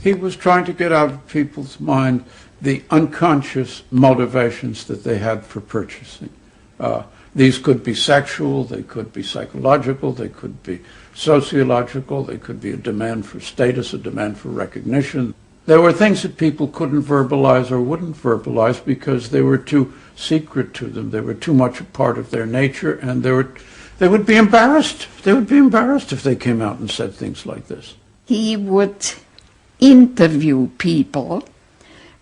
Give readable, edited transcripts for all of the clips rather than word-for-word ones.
He was trying to get out of people's mind the unconscious motivations that they had for purchasing. These could be sexual, they could be psychological, they could be sociological, they could be a demand for status, a demand for recognition. There were things that people couldn't verbalize or wouldn't verbalize because they were too secret to them. They were too much a part of their nature, and they would be embarrassed. They would be embarrassed if they came out and said things like this. He would interview people,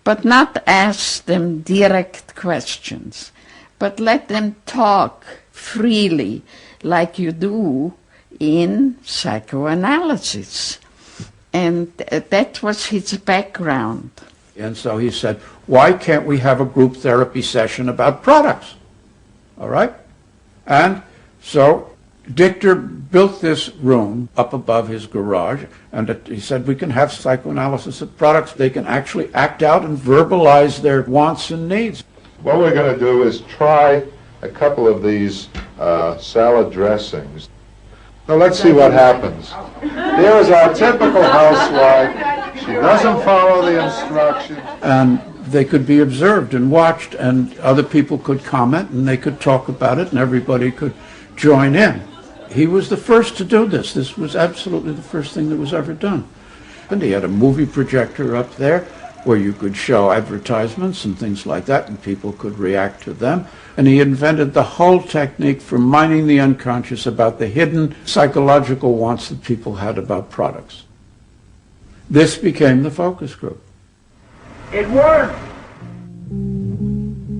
but not ask them direct questions, but let them talk freely like you do in psychoanalysis. And that was his background. And so he said, why can't we have a group therapy session about products? All right? And so Dichter built this room up above his garage, and he said we can have psychoanalysis of products. They can actually act out and verbalize their wants and needs. What we're going to do is try a couple of these salad dressings. Now let's see what happens. There is our typical housewife. She doesn't follow the instructions. And they could be observed and watched, and other people could comment, and they could talk about it, and everybody could join in. He was the first to do this. This was absolutely the first thing that was ever done. And he had a movie projector up there where you could show advertisements and things like that, and people could react to them. And he invented the whole technique for mining the unconscious about the hidden psychological wants that people had about products. This became the focus group. It worked!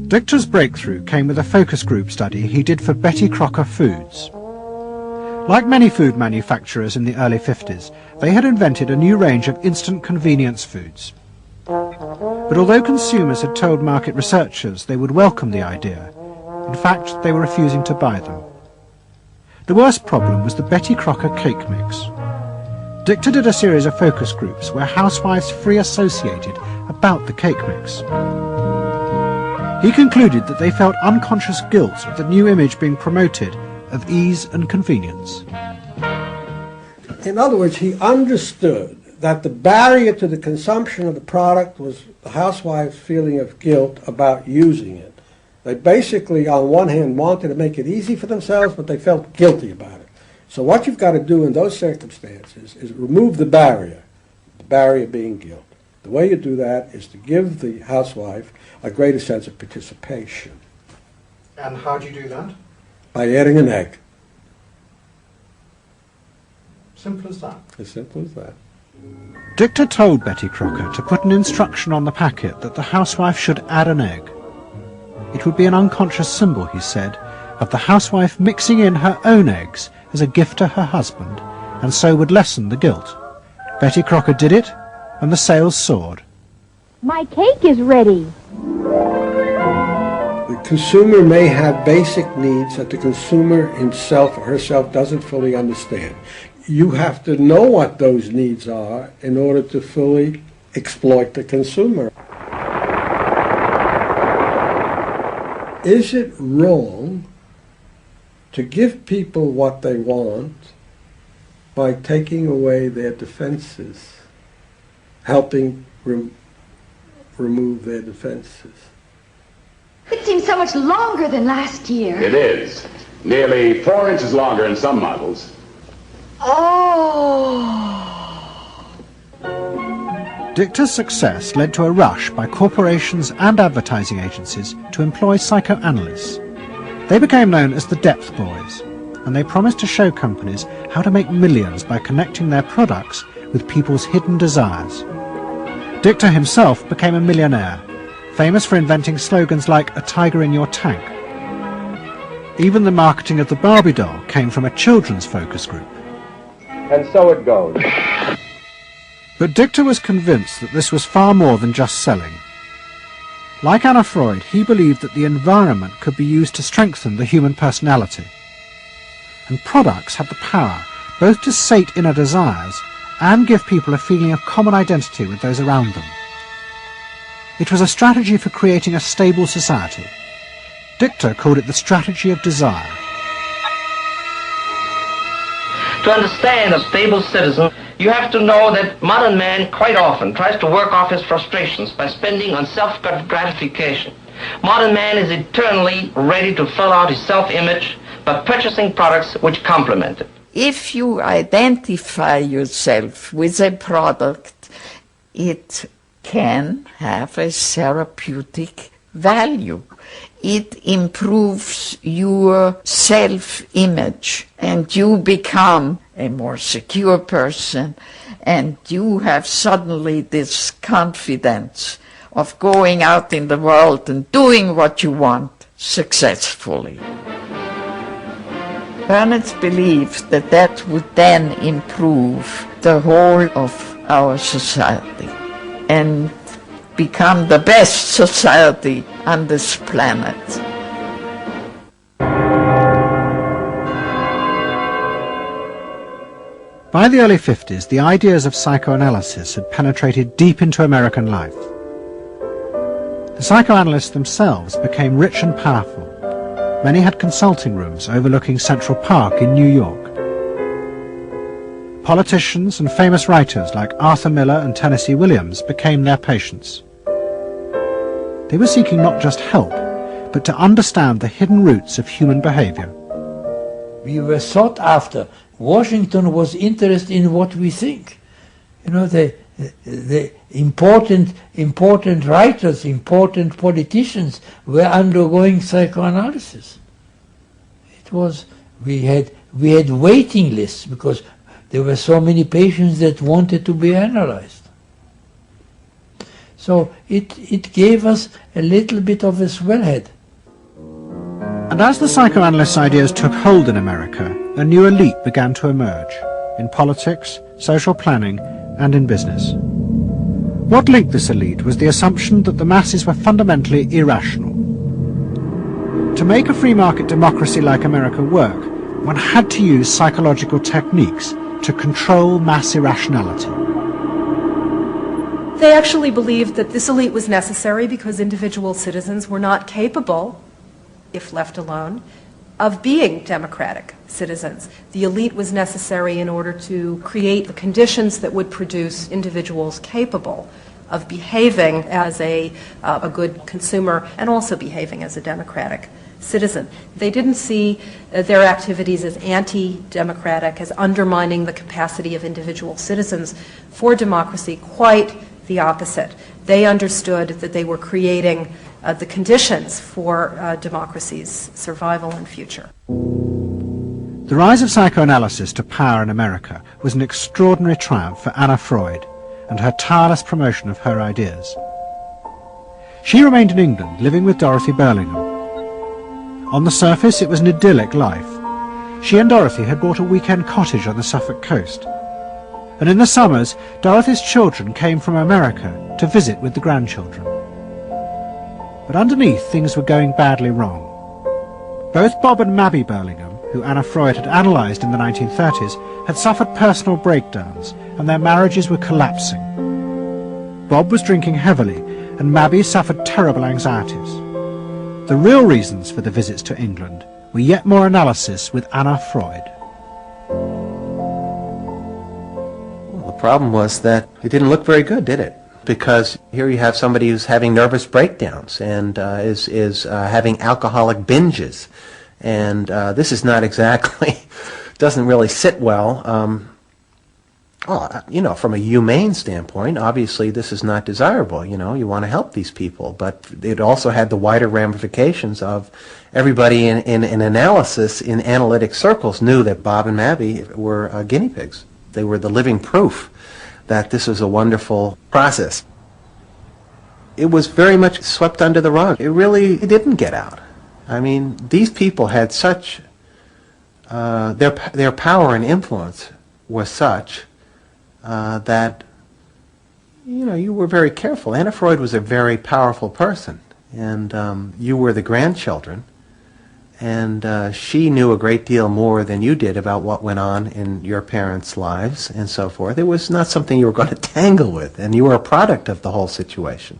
Dichter's breakthrough came with a focus group study he did for Betty Crocker Foods. Like many food manufacturers in the early 50s, they had invented a new range of instant convenience foods. But although consumers had told market researchers they would welcome the idea, in fact they were refusing to buy them. The worst problem was the Betty Crocker cake mix. Dichter did a series of focus groups where housewives free associated about the cake mix. He concluded that they felt unconscious guilt at the new image being promoted of ease and convenience. In other words, he understood that the barrier to the consumption of the product was the housewife's feeling of guilt about using it. They basically, on one hand, wanted to make it easy for themselves, but they felt guilty about it. So what you've got to do in those circumstances is remove the barrier being guilt. The way you do that is to give the housewife a greater sense of participation. And how do you do that? By adding an egg. Simple as that. As simple as that. Dichter told Betty Crocker to put an instruction on the packet that the housewife should add an egg. It would be an unconscious symbol, he said, of the housewife mixing in her own eggs as a gift to her husband, and so would lessen the guilt. Betty Crocker did it, and the sales soared. My cake is ready. The consumer may have basic needs that the consumer himself or herself doesn't fully understand. You have to know what those needs are in order to fully exploit the consumer. Is it wrong to give people what they want by taking away their defenses, helping remove their defenses? It seems so much longer than last year. It is. Nearly 4 inches longer in some models. Oh! Dichter's success led to a rush by corporations and advertising agencies to employ psychoanalysts. They became known as the Depth Boys, and they promised to show companies how to make millions by connecting their products with people's hidden desires. Dichter himself became a millionaire, famous for inventing slogans like "a tiger in your tank." Even the marketing of the Barbie doll came from a children's focus group. And so it goes. But Dichter was convinced that this was far more than just selling. Like Anna Freud, he believed that the environment could be used to strengthen the human personality. And products had the power both to sate inner desires and give people a feeling of common identity with those around them. It was a strategy for creating a stable society. Dichter called it the strategy of desire. To understand a stable citizen, You have to know that modern man quite often tries to work off his frustrations by spending on self-gratification. Modern man is eternally ready to fill out his self-image by purchasing products which complement it. If you identify yourself with a product, it can have a therapeutic value. It improves your self-image and you become a more secure person and you have suddenly this confidence of going out in the world and doing what you want successfully. Ernest believed that that would then improve the whole of our society and become the best society on this planet. By the early 50s, the ideas of psychoanalysis had penetrated deep into American life. The psychoanalysts themselves became rich and powerful. Many had consulting rooms overlooking Central Park in New York. Politicians and famous writers like Arthur Miller and Tennessee Williams became their patients. They were seeking not just help, but to understand the hidden roots of human behavior. We were sought after. Washington was interested in what we think. You know, the important writers, important politicians were undergoing psychoanalysis. It was, we had waiting lists because there were so many patients that wanted to be analyzed. So it gave us a little bit of a swellhead. And as the psychoanalysts' ideas took hold in America, a new elite began to emerge in politics, social planning, and in business. What linked this elite was the assumption that the masses were fundamentally irrational. To make a free market democracy like America work, one had to use psychological techniques to control mass irrationality. They actually believed that this elite was necessary because individual citizens were not capable, if left alone, of being democratic citizens. The elite was necessary in order to create the conditions that would produce individuals capable of behaving as a good consumer and also behaving as a democratic citizen. They didn't see their activities as anti-democratic, as undermining the capacity of individual citizens for democracy. Quite the opposite. They understood that they were creating the conditions for democracy's survival and future. The rise of psychoanalysis to power in America was an extraordinary triumph for Anna Freud and her tireless promotion of her ideas. She remained in England, living with Dorothy Burlingham. On the surface, it was an idyllic life. She and Dorothy had bought a weekend cottage on the Suffolk coast. And in the summers, Dorothy's children came from America to visit with the grandchildren. But underneath, things were going badly wrong. Both Bob and Mabby Burlingham, who Anna Freud had analysed in the 1930s, had suffered personal breakdowns, and their marriages were collapsing. Bob was drinking heavily, and Mabby suffered terrible anxieties. The real reasons for the visits to England were yet more analysis with Anna Freud. Well, the problem was that it didn't look very good, did it? Because here you have somebody who's having nervous breakdowns and is having alcoholic binges, and this is not exactly, doesn't really sit well. Well, you know, from a humane standpoint, obviously this is not desirable. You know, you want to help these people, but it also had the wider ramifications of everybody in analysis, in analytic circles, knew that Bob and Mabby were guinea pigs. They were the living proof that this was a wonderful process. It was very much swept under the rug. It didn't get out. I mean, these people had such, their power and influence was such that, you know, you were very careful. Anna Freud was a very powerful person, and you were the grandchildren, and she knew a great deal more than you did about what went on in your parents' lives and so forth. It was not something you were going to tangle with, and you were a product of the whole situation.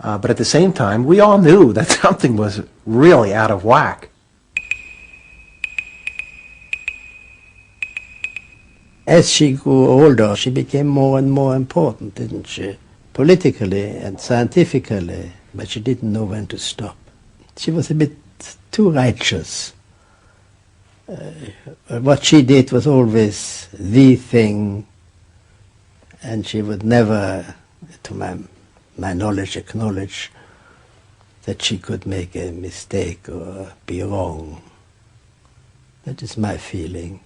But at the same time, we all knew that something was really out of whack. As she grew older, she became more and more important, didn't she? Politically and scientifically, but she didn't know when to stop. She was a bit too righteous. What she did was always the thing, and she would never, to my knowledge, acknowledge that she could make a mistake or be wrong. That is my feeling.